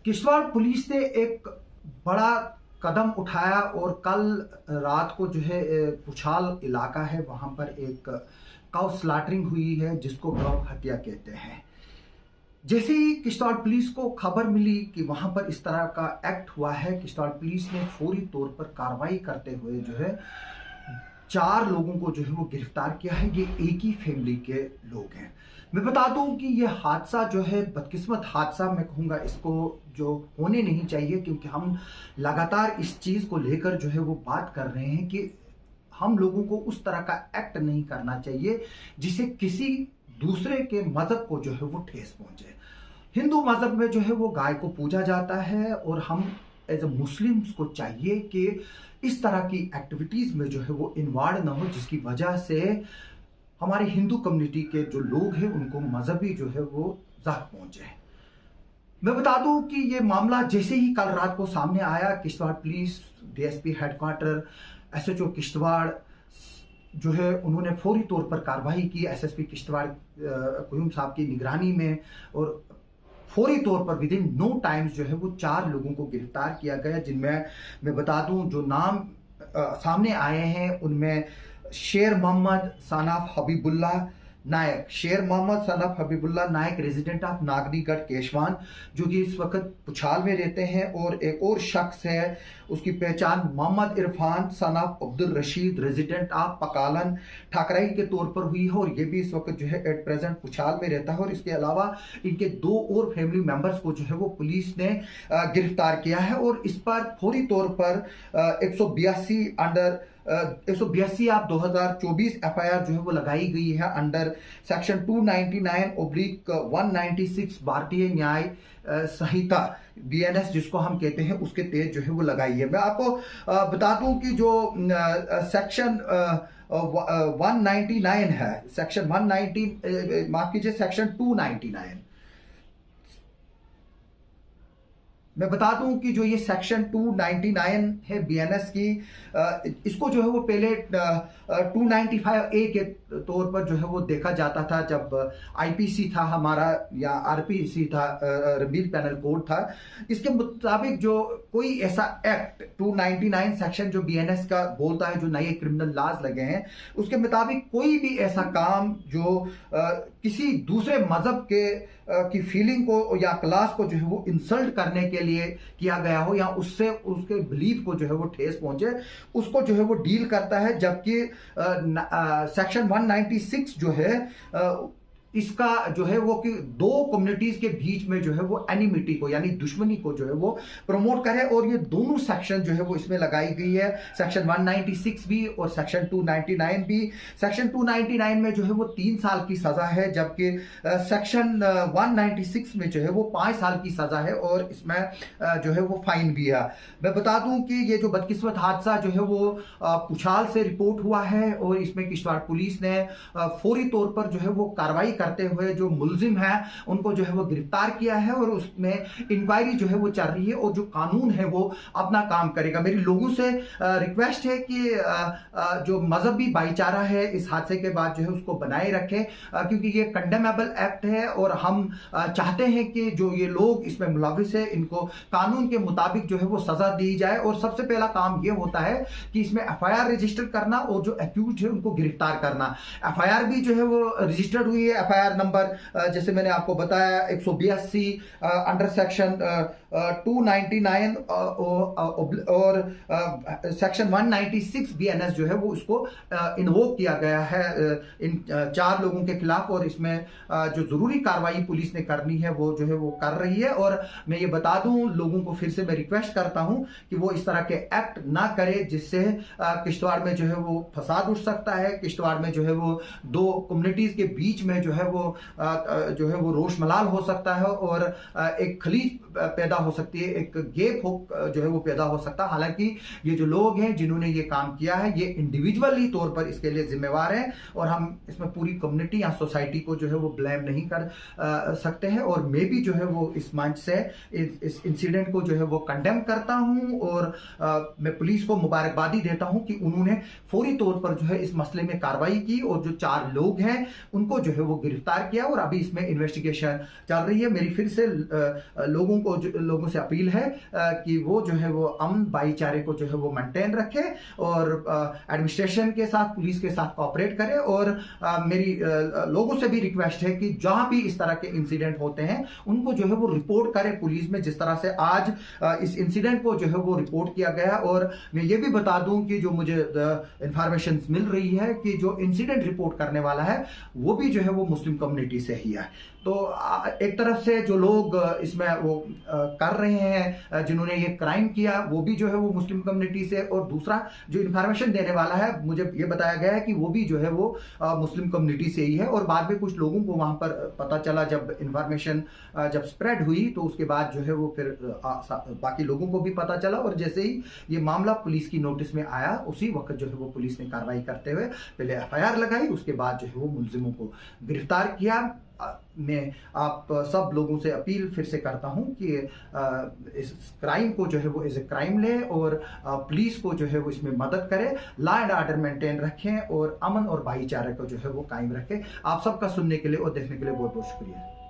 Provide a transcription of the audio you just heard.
Kishtwar police ने एक बड़ा कदम उठाया और कल रात को जो है पुछाल इलाका है वहां पर एक काउ स्लॉटरिंग हुई है जिसको गौ हत्या कहते हैं। जैसे ही किश्तवाड़ पुलिस को खबर मिली कि वहां पर इस तरह का एक्ट हुआ है, किश्तवाड़ पुलिस ने फौरी तौर पर कार्रवाई करते हुए जो है 4 लोगों को जो है वो गिरफ्तार किया है। ये एक ही फैमिली के लोग हैं। मैं बता दूं कि ये हादसा जो है बदकिस्मत हादसा मैं कहूँगा, इसको जो होने नहीं चाहिए, क्योंकि हम लगातार इस चीज़ को लेकर जो है वो बात कर रहे हैं कि हम लोगों को उस तरह का एक्ट नहीं करना चाहिए जिसे किसी दूसरे के मजहब को जो है वो ठेस पहुंचे। हिंदू मजहब में जो है वो गाय को पूजा जाता है और हम एज ए मुस्लिम्स को चाहिए कि इस तरह की एक्टिविटीज में जो है वो इन्वॉल्व ना हो, जिसकी वजह से हमारे हिंदू कम्युनिटी के जो लोग हैं उनको मजहबी जो है वो जख्म पहुंचे। मैं बता दूं कि ये मामला जैसे ही कल रात को सामने आया, Kishtwar police DSP headquarter SHO Kishtwar जो है उन्होंने फौरी तौर पर कार्रवाई की एसएसपी किश्तवाड़ क्यूम साहब की निगरानी में, और फौरी तौर पर विद इन नो टाइम्स जो है वो 4 लोगों को गिरफ्तार किया गया, जिनमें मैं बता दूं जो नाम सामने आए हैं उनमें Sher Mohammad son of Habibullah Nayak, Sher Mohammad son of Habibullah Nayak resident of Nagrigarh Keshwan, जो कि इस वक्त पुछाल में रहते हैं, और एक और शख्स है उसकी पहचान Mohammad Irfan son of Abdul Rashid resident of Pakalan Thakrai के तौर पर हुई है, और ये भी इस वक्त जो है एट प्रेजेंट पुछाल में रहता है। और इसके अलावा इनके 2 और फैमिली मेंबर्स को जो है वो पुलिस ने गिरफ्तार किया है, और इस पर फौरी तौर पर 182 अंडर 182 ऑफ 2024 एफआईआर जो है वो लगाई गई है अंडर सेक्शन 299/196 भारतीय न्याय संहिता बीएनएस जिसको हम कहते हैं, उसके तहत जो है वो लगाई है। मैं आपको बता दूं कि जो सेक्शन 199 है, सेक्शन 190 माफ कीजिए सेक्शन 299, मैं बता दूं कि जो ये सेक्शन 299 है बीएनएस की, इसको जो है वो पहले 295A के तौर पर जो है वो देखा जाता था जब आईपीसी था हमारा या आरपीसी था, रिपील पैनल कोड था। इसके मुताबिक जो कोई ऐसा एक्ट 299 सेक्शन जो बीएनएस का बोलता है, जो नए क्रिमिनल लॉज लगे हैं उसके मुताबिक कोई भी ऐसा काम जो किसी दूसरे मजहब के की फीलिंग को या क्लास को जो है वो इंसल्ट करने के लिए किया गया हो या उससे उसके बिलीफ को जो है वो ठेस पहुंचे, उसको जो है वो डील करता है। जबकि सेक्शन 196 जो है इसका जो है वो कि 2 कम्युनिटीज के बीच में जो है वो एनिमिटी को यानी दुश्मनी को जो है वो प्रमोट करे, और ये दोनों सेक्शन जो है वो इसमें लगाई गई है, सेक्शन 196 भी और सेक्शन 299 भी। सेक्शन 299 में जो है वो 3 साल की सजा है, जबकि सेक्शन 196 में जो है वो 5 साल की सजा है, और इसमें जो है वो फाइन भी है। मैं बता दूं कि ये जो बदकिस्मत हादसा जो है वो पुछाल से रिपोर्ट हुआ है, और इसमें किश्तवाड़ पुलिस ने फौरी तौर पर जो है वो कार्रवाई करते हुए जो मुलजिम है उनको जो है वो गिरफ्तार किया है, और उसमें इंक्वायरी जो है वो चल रही है, और जो कानून है वो अपना काम करेगा। मेरी लोगों से रिक्वेस्ट है कि जो मजहबी भाईचारा है इस हादसे के बाद जो है उसको बनाए रखें, क्योंकि ये कंडेमेबल एक्ट है, और हम चाहते हैं कि जो ये लोग इसमें मुलविस है इनको कानून के मुताबिक जो है वो सजा दी जाए। और सबसे पहला काम ये होता है कि इसमें एफआईआर रजिस्टर करना और जो एक्यूज है उनको गिरफ्तार करना। एफआईआर भी जो है वो रजिस्टर्ड हुई है, एफआईआर नंबर जैसे मैंने आपको बताया 182 अंडर सेक्शन 299 और सेक्शन 196 बीएनएस जो है वो उसको इन्वोक किया गया है इन 4 लोगों के खिलाफ, और इसमें जो जरूरी कार्रवाई पुलिस ने करनी है वो जो है वो कर रही है। और मैं ये बता दूं लोगों को, फिर से मैं रिक्वेस्ट करता हूं कि वो इस तरह के एक्ट ना करे जिससे किश्तवाड़ में जो है वो फसाद उठ सकता है, किश्तवाड़ में जो है वो 2 कम्युनिटीज के बीच में जो है वो रोश मलाल हो सकता है, और एक खलीज पैदा हो सकती है, एक गैप जो है वो पैदा हो सकता है। हालांकि ये जो लोग हैं जिन्होंने ये काम किया है ये इंडिविजुअली तौर पर इसके लिए जिम्मेवार हैं, और हम इसमें पूरी कम्युनिटी या सोसाइटी को जो है वो ब्लेम नहीं कर सकते हैं। और मैं भी जो है वो इस मंच से इस इंसिडेंट को जो है वो कंडेम करता हूं, और मैं पुलिस को मुबारकबादी देता हूं कि उन्होंने फौरी तौर पर जो है इस मसले में कार्रवाई की, और जो 4 लोग हैं उनको जो है वो गिरफ्तार किया और अभी इसमें इन्वेस्टिगेशन चल रही है। मेरी फिर से लोगों से अपील है कि वो जो है वो अमन भाईचारे को जो है वो मेंटेन रखे और एडमिनिस्ट्रेशन के साथ, पुलिस के साथ कोऑपरेट करे। और मेरी लोगों से भी रिक्वेस्ट है कि जहां भी इस तरह के इंसिडेंट होते हैं उनको जो है वो रिपोर्ट करें पुलिस में, जिस तरह से आज इस इंसिडेंट को जो है वो रिपोर्ट किया गया। और मैं ये भी बता दूं कि जो मुझे इंफॉर्मेशन मिल रही है कि जो इंसिडेंट रिपोर्ट करने वाला है वो भी जो है वो मुस्लिम कम्युनिटी से ही है। तो एक तरफ से जो लोग इसमें वो कर रहे हैं, जिन्होंने ये क्राइम किया, वो भी जो है वो मुस्लिम कम्युनिटी से, और दूसरा जो इन्फॉर्मेशन देने वाला है, मुझे ये बताया गया है कि वो भी जो है वो मुस्लिम कम्युनिटी से ही है। और बाद में कुछ लोगों को वहां पर पता चला, जब इन्फॉर्मेशन जब स्प्रेड हुई तो उसके बाद जो है वो फिर बाकी लोगों को भी पता चला। और जैसे ही ये मामला पुलिस की नोटिस में आया, उसी वक्त जो है वो पुलिस ने कार्रवाई करते हुए पहले एफआईआर लगाई, उसके बाद जो है वो मुलजिमों को गिरफ्तार किया। मैं आप सब लोगों से अपील फिर से करता हूं कि इस क्राइम को जो है वो एज ए क्राइम ले और पुलिस को जो है वो इसमें मदद करे, लॉ एंड ऑर्डर मेंटेन रखें और अमन और भाईचारे को जो है वो कायम रखें। आप सबका सुनने के लिए और देखने के लिए बहुत बहुत शुक्रिया।